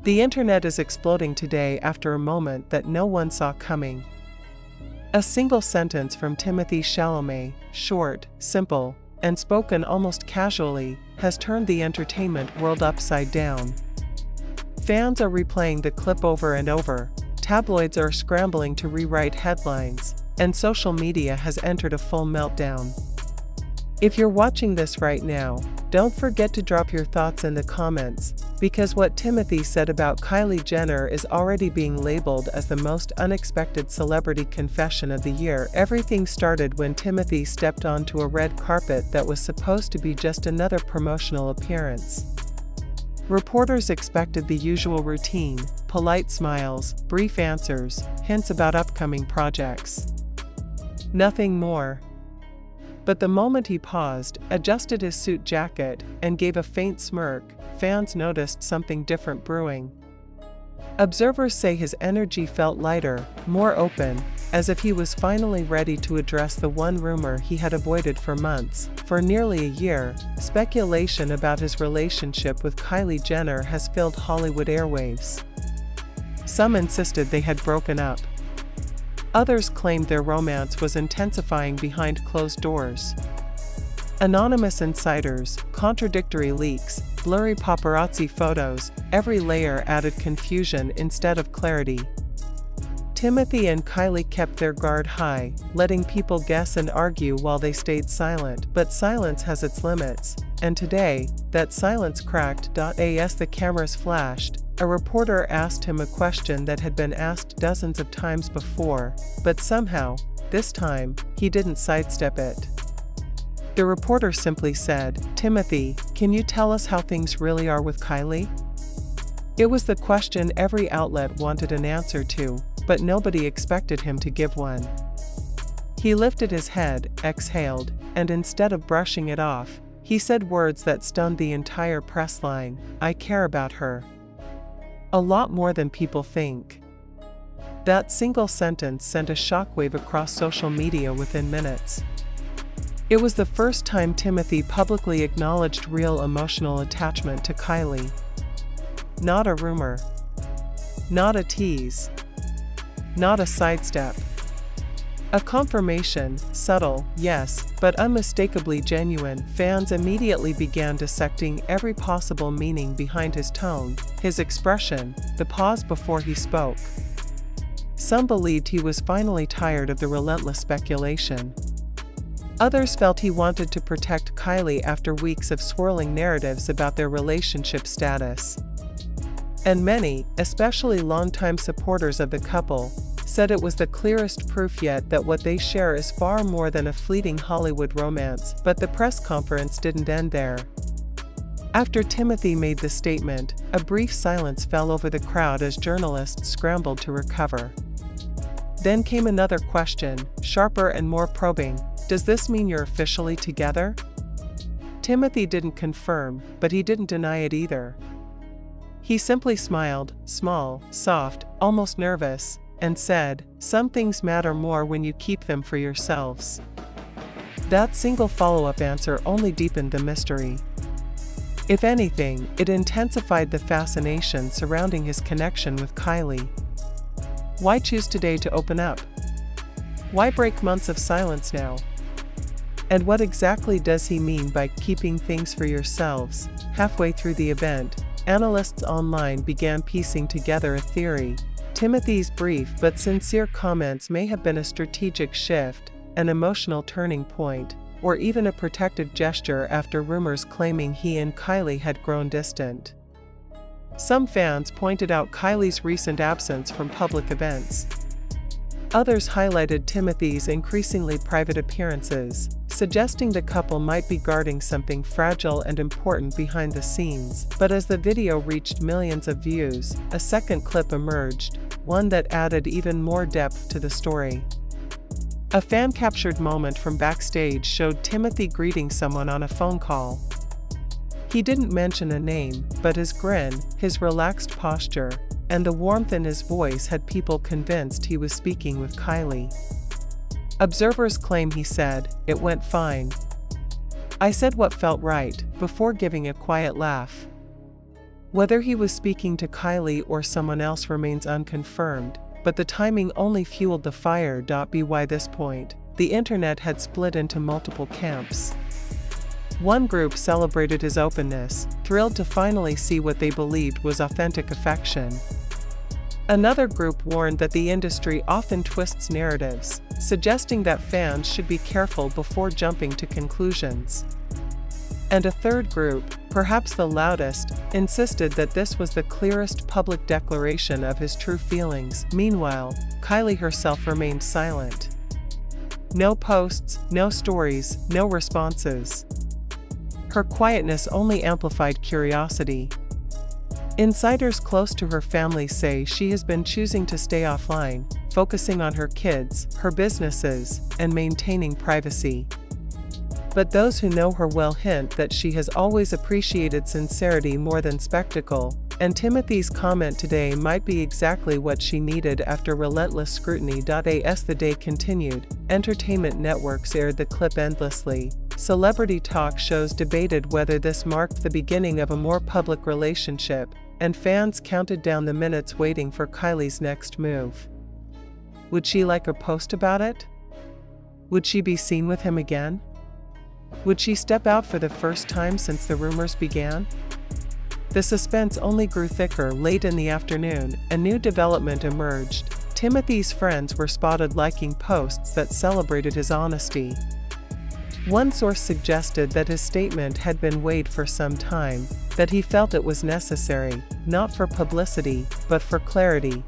The internet is exploding today after a moment that no one saw coming. A single sentence from Timothée Chalamet, short, simple, and spoken almost casually, has turned the entertainment world upside down. Fans are replaying the clip over and over, tabloids are scrambling to rewrite headlines, and social media has entered a full meltdown. If you're watching this right now, don't forget to drop your thoughts in the comments, because what Timothee said about Kylie Jenner is already being labeled as the most unexpected celebrity confession of the year. Everything started when Timothee stepped onto a red carpet that was supposed to be just another promotional appearance. Reporters expected the usual routine: polite smiles, brief answers, hints about upcoming projects. Nothing more. But the moment he paused, adjusted his suit jacket, and gave a faint smirk, fans noticed something different brewing. Observers say his energy felt lighter, more open, as if he was finally ready to address the one rumor he had avoided for months. For nearly a year, speculation about his relationship with Kylie Jenner has filled Hollywood airwaves. Some insisted they had broken up. Others claimed their romance was intensifying behind closed doors. Anonymous insiders, contradictory leaks, blurry paparazzi photos, every layer added confusion instead of clarity. Timothee and Kylie kept their guard high, letting people guess and argue while they stayed silent. But silence has its limits, and today, that silence cracked. As the cameras flashed, a reporter asked him a question that had been asked dozens of times before, but somehow, this time, he didn't sidestep it. The reporter simply said, "Timothee, can you tell us how things really are with Kylie?" It was the question every outlet wanted an answer to, but nobody expected him to give one. He lifted his head, exhaled, and instead of brushing it off, he said words that stunned the entire press line: "I care about her. A lot more than people think." That single sentence sent a shockwave across social media within minutes. It was the first time Timothee publicly acknowledged real emotional attachment to Kylie. Not a rumor. Not a tease. Not a sidestep. A confirmation, subtle, yes, but unmistakably genuine. Fans immediately began dissecting every possible meaning behind his tone, his expression, the pause before he spoke. Some believed he was finally tired of the relentless speculation. Others felt he wanted to protect Kylie after weeks of swirling narratives about their relationship status. And many, especially longtime supporters of the couple, said it was the clearest proof yet that what they share is far more than a fleeting Hollywood romance. But the press conference didn't end there. After Timothee made the statement, a brief silence fell over the crowd as journalists scrambled to recover. Then came another question, sharper and more probing: "Does this mean you're officially together?" Timothee didn't confirm, but he didn't deny it either. He simply smiled, small, soft, almost nervous, and said, "Some things matter more when you keep them for yourselves." That single follow-up answer only deepened the mystery. If anything, it intensified the fascination surrounding his connection with Kylie. Why choose today to open up? Why break months of silence now? And what exactly does he mean by keeping things for yourselves? Halfway through the event, analysts online began piecing together a theory. Timothee's brief but sincere comments may have been a strategic shift, an emotional turning point, or even a protective gesture after rumors claiming he and Kylie had grown distant. Some fans pointed out Kylie's recent absence from public events. Others highlighted Timothee's increasingly private appearances, suggesting the couple might be guarding something fragile and important behind the scenes. But as the video reached millions of views, a second clip emerged, one that added even more depth to the story. A fan-captured moment from backstage showed Timothee greeting someone on a phone call. He didn't mention a name, but his grin, his relaxed posture, and the warmth in his voice had people convinced he was speaking with Kylie. Observers claim he said, "It went fine. I said what felt right," before giving a quiet laugh. Whether he was speaking to Kylie or someone else remains unconfirmed, but the timing only fueled the fire. By this point, the internet had split into multiple camps. One group celebrated his openness, thrilled to finally see what they believed was authentic affection. Another group warned that the industry often twists narratives, suggesting that fans should be careful before jumping to conclusions. And a third group, perhaps the loudest, insisted that this was the clearest public declaration of his true feelings. Meanwhile, Kylie herself remained silent. No posts, no stories, no responses. Her quietness only amplified curiosity. Insiders close to her family say she has been choosing to stay offline, focusing on her kids, her businesses, and maintaining privacy. But those who know her well hint that she has always appreciated sincerity more than spectacle, and Timothee's comment today might be exactly what she needed after relentless scrutiny. As the day continued, entertainment networks aired the clip endlessly. Celebrity talk shows debated whether this marked the beginning of a more public relationship, and fans counted down the minutes waiting for Kylie's next move. Would she like a post about it? Would she be seen with him again? Would she step out for the first time since the rumors began? The suspense only grew thicker. Late in the afternoon, a new development emerged. Timothee's friends were spotted liking posts that celebrated his honesty. One source suggested that his statement had been weighed for some time, that he felt it was necessary, not for publicity, but for clarity.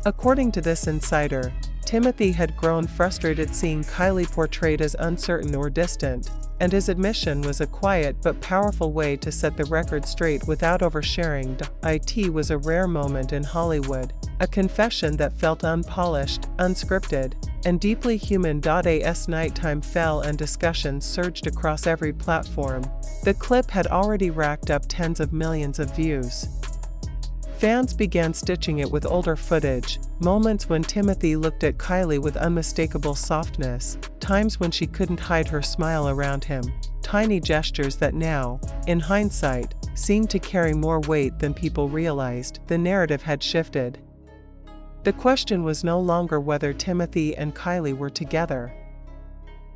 According to this insider, Timothee had grown frustrated seeing Kylie portrayed as uncertain or distant, and his admission was a quiet but powerful way to set the record straight without oversharing. It was a rare moment in Hollywood, a confession that felt unpolished, unscripted, and deeply human. As nighttime fell and discussions surged across every platform, the clip had already racked up tens of millions of views. Fans began stitching it with older footage, moments when Timothee looked at Kylie with unmistakable softness, times when she couldn't hide her smile around him, tiny gestures that now, in hindsight, seemed to carry more weight than people realized. The narrative had shifted. The question was no longer whether Timothee and Kylie were together.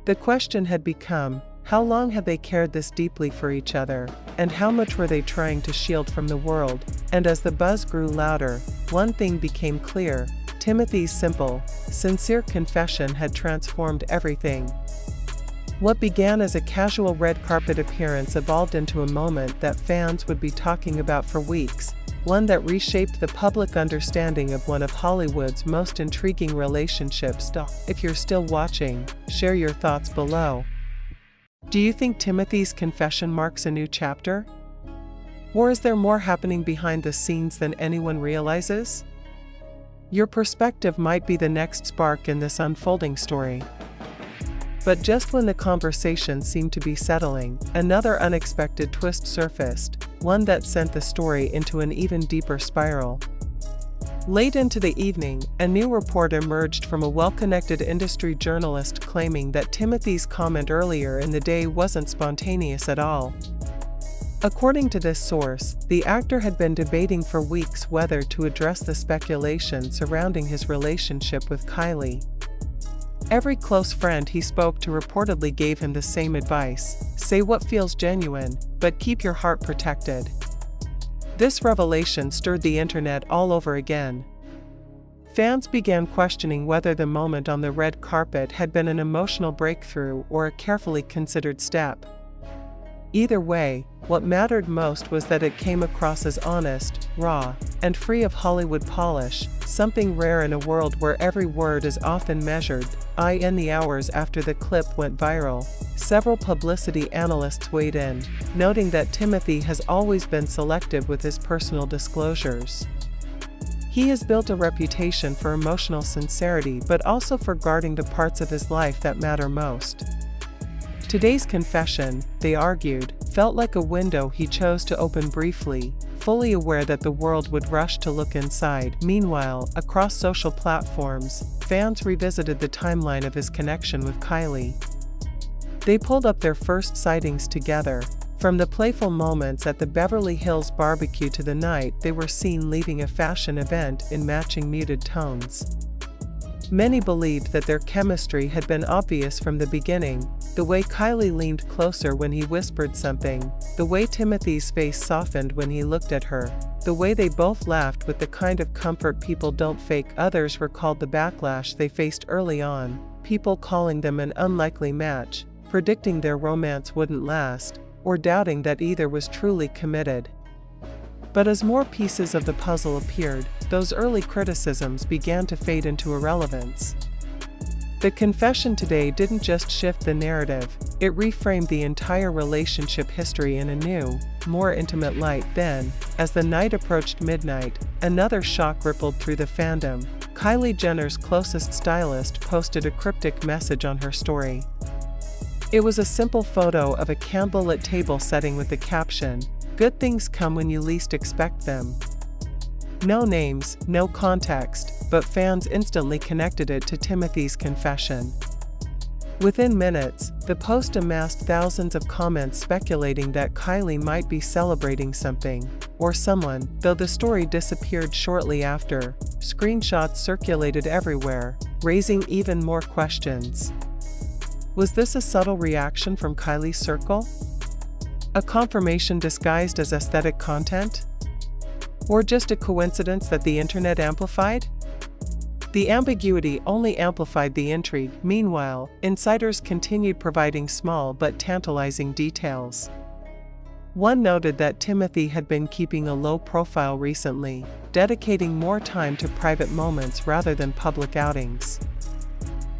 The question had become, how long had they cared this deeply for each other, and how much were they trying to shield from the world? And as the buzz grew louder, one thing became clear: Timothee's simple, sincere confession had transformed everything. What began as a casual red carpet appearance evolved into a moment that fans would be talking about for weeks, one that reshaped the public understanding of one of Hollywood's most intriguing relationships. If you're still watching, share your thoughts below. Do you think Timothee's confession marks a new chapter? Or is there more happening behind the scenes than anyone realizes? Your perspective might be the next spark in this unfolding story. But just when the conversation seemed to be settling, another unexpected twist surfaced, one that sent the story into an even deeper spiral. Late into the evening, a new report emerged from a well-connected industry journalist claiming that Timothee's comment earlier in the day wasn't spontaneous at all. According to this source, the actor had been debating for weeks whether to address the speculation surrounding his relationship with Kylie. Every close friend he spoke to reportedly gave him the same advice: say what feels genuine, but keep your heart protected. This revelation stirred the internet all over again. Fans began questioning whether the moment on the red carpet had been an emotional breakthrough or a carefully considered step. Either way, what mattered most was that it came across as honest, raw, and free of Hollywood polish, something rare in a world where every word is often measured. In the hours after the clip went viral, several publicity analysts weighed in, noting that Timothee has always been selective with his personal disclosures. He has built a reputation for emotional sincerity but also for guarding the parts of his life that matter most. Today's confession, they argued, felt like a window he chose to open briefly, fully aware that the world would rush to look inside. Meanwhile, across social platforms, fans revisited the timeline of his connection with Kylie. They pulled up their first sightings together, From the playful moments at the Beverly Hills barbecue to the night they were seen leaving a fashion event in matching muted tones. Many believed that their chemistry had been obvious from the beginning, the way Kylie leaned closer when he whispered something, the way Timothee's face softened when he looked at her, the way they both laughed with the kind of comfort people don't fake. Others recalled the backlash they faced early on, people calling them an unlikely match, predicting their romance wouldn't last, or doubting that either was truly committed. But as more pieces of the puzzle appeared, those early criticisms began to fade into irrelevance. The confession today didn't just shift the narrative, it reframed the entire relationship history in a new, more intimate light. Then, as the night approached midnight, another shock rippled through the fandom. Kylie Jenner's closest stylist posted a cryptic message on her story. It was a simple photo of a candlelit table setting with the caption, "Good things come when you least expect them." No names, no context, but fans instantly connected it to Timothee's confession. Within minutes, the post amassed thousands of comments speculating that Kylie might be celebrating something, or someone. Though the story disappeared shortly after, screenshots circulated everywhere, raising even more questions. Was this a subtle reaction from Kylie's circle? A confirmation disguised as aesthetic content? Or just a coincidence that the internet amplified? The ambiguity only amplified the intrigue. Meanwhile, insiders continued providing small but tantalizing details. One noted that Timothee had been keeping a low profile recently, dedicating more time to private moments rather than public outings.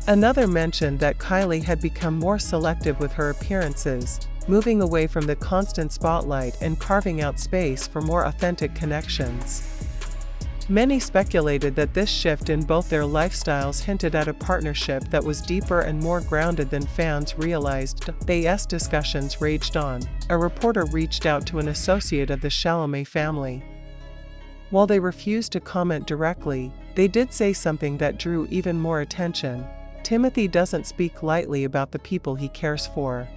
Another mentioned that Kylie had become more selective with her appearances, moving away from the constant spotlight and carving out space for more authentic connections. Many speculated that this shift in both their lifestyles hinted at a partnership that was deeper and more grounded than fans realized. As discussions raged on, a reporter reached out to an associate of the Chalamet family. While they refused to comment directly, they did say something that drew even more attention. Timothee doesn't speak lightly about the people he cares for.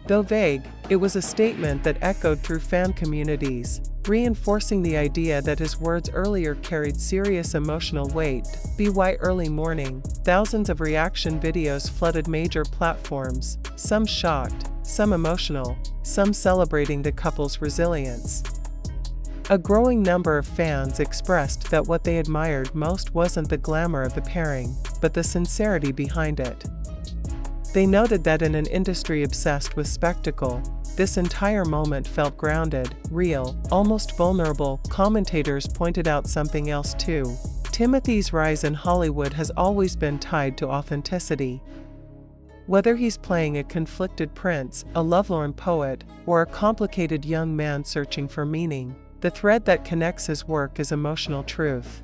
Though vague, it was a statement that echoed through fan communities, reinforcing the idea that his words earlier carried serious emotional weight. By early morning, thousands of reaction videos flooded major platforms, some shocked, some emotional, some celebrating the couple's resilience. A growing number of fans expressed that what they admired most wasn't the glamour of the pairing, but the sincerity behind it. They noted that in an industry obsessed with spectacle, this entire moment felt grounded, real, almost vulnerable. Commentators pointed out something else too. Timothee's rise in Hollywood has always been tied to authenticity. Whether he's playing a conflicted prince, a lovelorn poet, or a complicated young man searching for meaning, the thread that connects his work is emotional truth.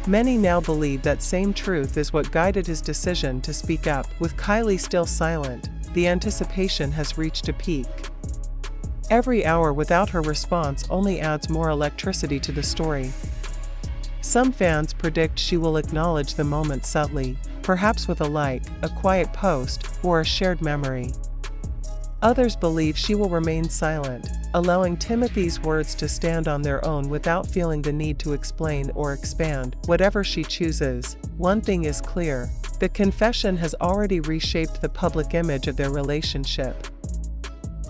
Many now believe that same truth is what guided his decision to speak up. With Kylie still silent, the anticipation has reached a peak. Every hour without her response only adds more electricity to the story. Some fans predict she will acknowledge the moment subtly, perhaps with a like, a quiet post, or a shared memory. Others believe she will remain silent, allowing Timothee's words to stand on their own without feeling the need to explain or expand. Whatever she chooses, one thing is clear: the confession has already reshaped the public image of their relationship.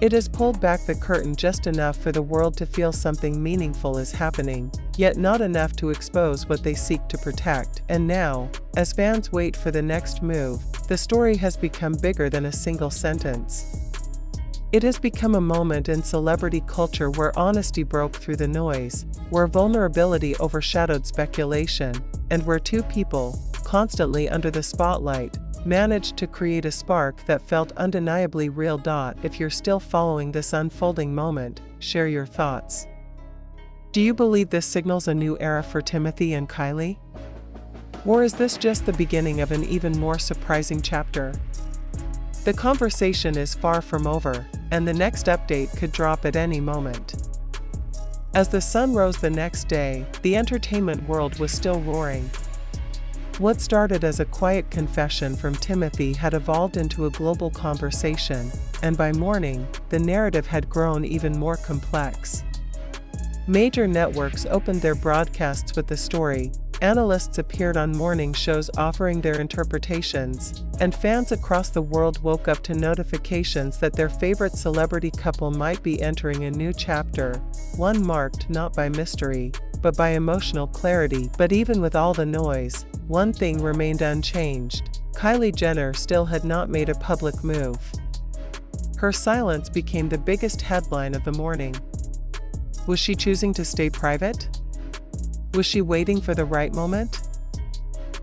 It has pulled back the curtain just enough for the world to feel something meaningful is happening, yet not enough to expose what they seek to protect. And now, as fans wait for the next move, the story has become bigger than a single sentence. It has become a moment in celebrity culture where honesty broke through the noise, where vulnerability overshadowed speculation, and where two people, constantly under the spotlight, managed to create a spark that felt undeniably real. If you're still following this unfolding moment, share your thoughts. Do you believe this signals a new era for Timothee and Kylie? Or is this just the beginning of an even more surprising chapter? The conversation is far from over, and the next update could drop at any moment. As the sun rose the next day, the entertainment world was still roaring. What started as a quiet confession from Timothee had evolved into a global conversation, and by morning, the narrative had grown even more complex. Major networks opened their broadcasts with the story, analysts appeared on morning shows offering their interpretations, and fans across the world woke up to notifications that their favorite celebrity couple might be entering a new chapter, one marked not by mystery, but by emotional clarity. But even with all the noise, one thing remained unchanged: Kylie Jenner still had not made a public move. Her silence became the biggest headline of the morning. Was she choosing to stay private? Was she waiting for the right moment?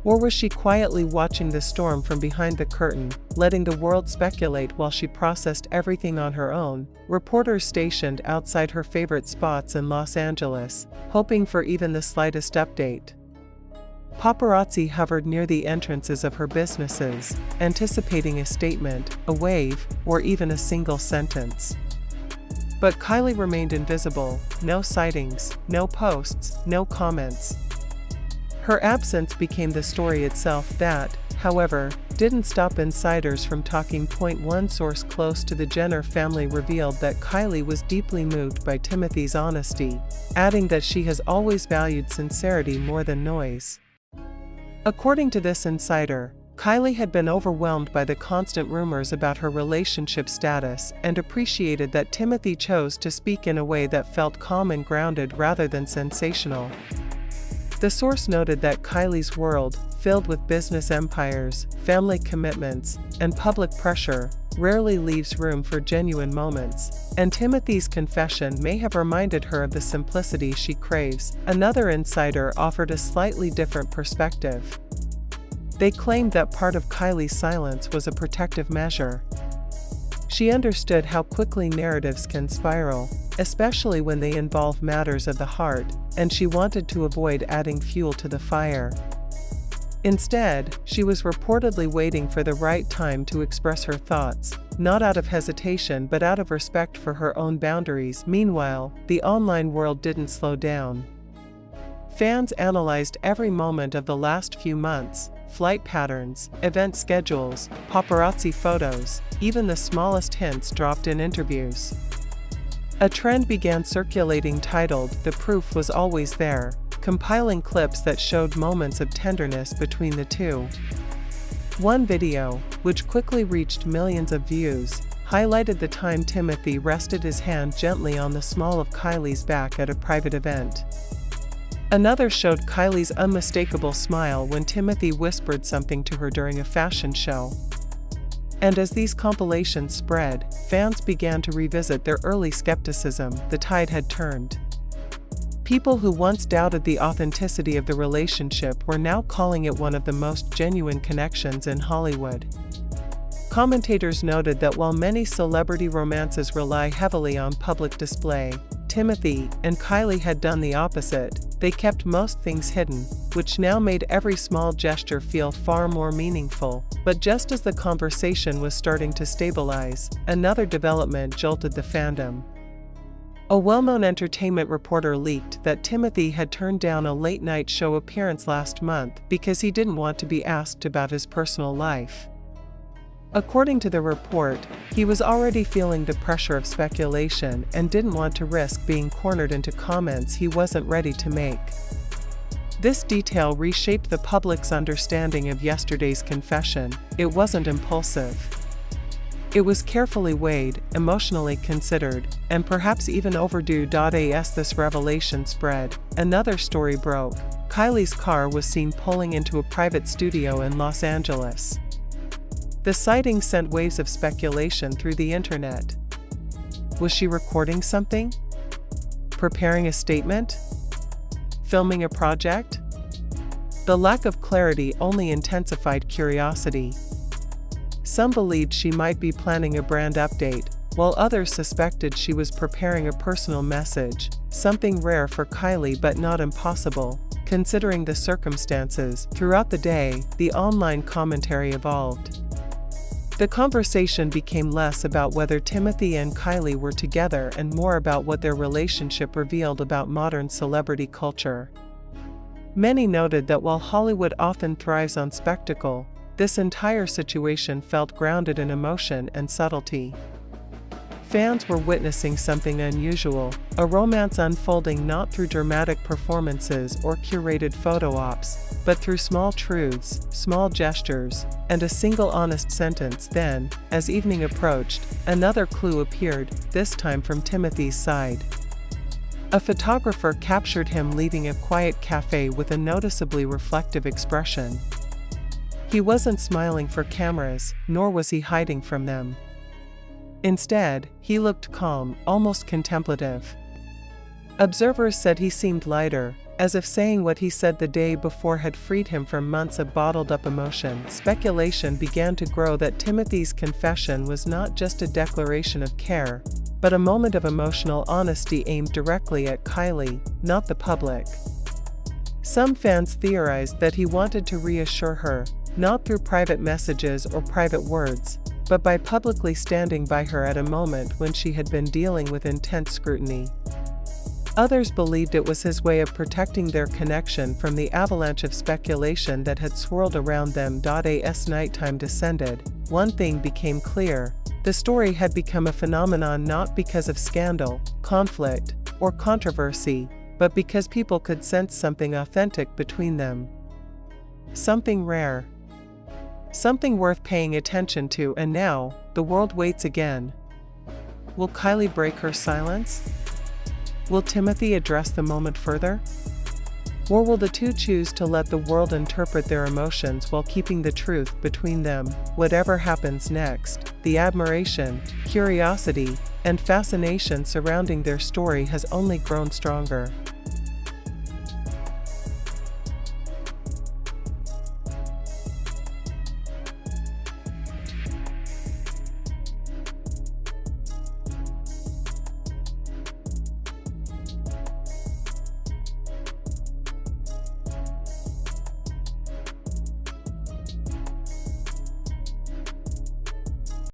Or was she quietly watching the storm from behind the curtain, letting the world speculate while she processed everything on her own? Reporters stationed outside her favorite spots in Los Angeles, hoping for even the slightest update. Paparazzi hovered near the entrances of her businesses, anticipating a statement, a wave, or even a single sentence. But Kylie remained invisible: no sightings, no posts, no comments. Her absence became the story itself. That, however, didn't stop insiders from talking. One source close to the Jenner family revealed that Kylie was deeply moved by Timothee's honesty, adding that she has always valued sincerity more than noise. According to this insider, Kylie had been overwhelmed by the constant rumors about her relationship status and appreciated that Timothee chose to speak in a way that felt calm and grounded rather than sensational. The source noted that Kylie's world, filled with business empires, family commitments, and public pressure, rarely leaves room for genuine moments, and Timothee's confession may have reminded her of the simplicity she craves. Another insider offered a slightly different perspective. They claimed that part of Kylie's silence was a protective measure. She understood how quickly narratives can spiral, especially when they involve matters of the heart, and she wanted to avoid adding fuel to the fire. Instead, she was reportedly waiting for the right time to express her thoughts, not out of hesitation but out of respect for her own boundaries. Meanwhile, the online world didn't slow down. Fans analyzed every moment of the last few months: flight patterns, event schedules, paparazzi photos, even the smallest hints dropped in interviews. A trend began circulating titled "The Proof Was Always There," compiling clips that showed moments of tenderness between the two. One video, which quickly reached millions of views, highlighted the time Timothee rested his hand gently on the small of Kylie's back at a private event. Another showed Kylie's unmistakable smile when Timothee whispered something to her during a fashion show. And as these compilations spread, fans began to revisit their early skepticism. The tide had turned. People who once doubted the authenticity of the relationship were now calling it one of the most genuine connections in Hollywood. Commentators noted that while many celebrity romances rely heavily on public display, Timothee and Kylie had done the opposite. They kept most things hidden, which now made every small gesture feel far more meaningful. But just as the conversation was starting to stabilize, another development jolted the fandom. A well-known entertainment reporter leaked that Timothee had turned down a late-night show appearance last month because he didn't want to be asked about his personal life. According to the report, he was already feeling the pressure of speculation and didn't want to risk being cornered into comments he wasn't ready to make. This detail reshaped the public's understanding of yesterday's confession. It wasn't impulsive. It was carefully weighed, emotionally considered, and perhaps even overdue. As this revelation spread, another story broke. Kylie's car was seen pulling into a private studio in Los Angeles. The sighting sent waves of speculation through the internet. Was she recording something? Preparing a statement? Filming a project? The lack of clarity only intensified curiosity. Some believed she might be planning a brand update, while others suspected she was preparing a personal message, something rare for Kylie but not impossible, considering the circumstances. Throughout the day, the online commentary evolved. The conversation became less about whether Timothee and Kylie were together and more about what their relationship revealed about modern celebrity culture. Many noted that while Hollywood often thrives on spectacle, this entire situation felt grounded in emotion and subtlety. Fans were witnessing something unusual, a romance unfolding not through dramatic performances or curated photo ops, but through small truths, small gestures, and a single honest sentence. Then, as evening approached, another clue appeared, this time from Timothee's side. A photographer captured him leaving a quiet cafe with a noticeably reflective expression. He wasn't smiling for cameras, nor was he hiding from them. Instead, he looked calm, almost contemplative. Observers said he seemed lighter, as if saying what he said the day before had freed him from months of bottled-up emotion. Speculation began to grow that Timothee's confession was not just a declaration of care, but a moment of emotional honesty aimed directly at Kylie, not the public. Some fans theorized that he wanted to reassure her, not through private messages or private words, but by publicly standing by her at a moment when she had been dealing with intense scrutiny. Others believed it was his way of protecting their connection from the avalanche of speculation that had swirled around them. As nighttime descended, one thing became clear: the story had become a phenomenon not because of scandal, conflict, or controversy, but because people could sense something authentic between them. Something rare. Something worth paying attention to. And now, the world waits again. Will Kylie break her silence? Will Timothee address the moment further? Or will the two choose to let the world interpret their emotions while keeping the truth between them? Whatever happens next, the admiration, curiosity, and fascination surrounding their story has only grown stronger.